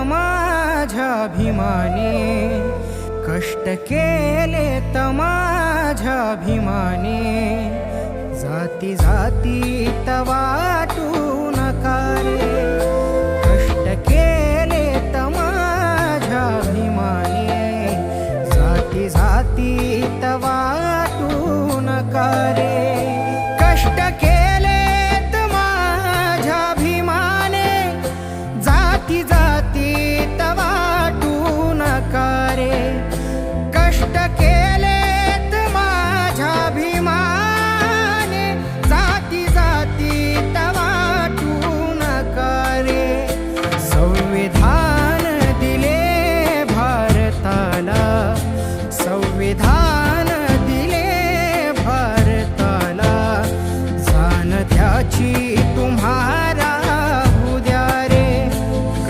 माझ्या अभिमाने, कष्ट केले माझ्या अभिमाने, जाती जातीत वाटू नका रे. कष्ट केले माझ्या अभिमाने, जाती जातीत वाटू नका रे. कष्ट केलेत माझ्या अभिमाने, जाती जातीत वाटू नका रे.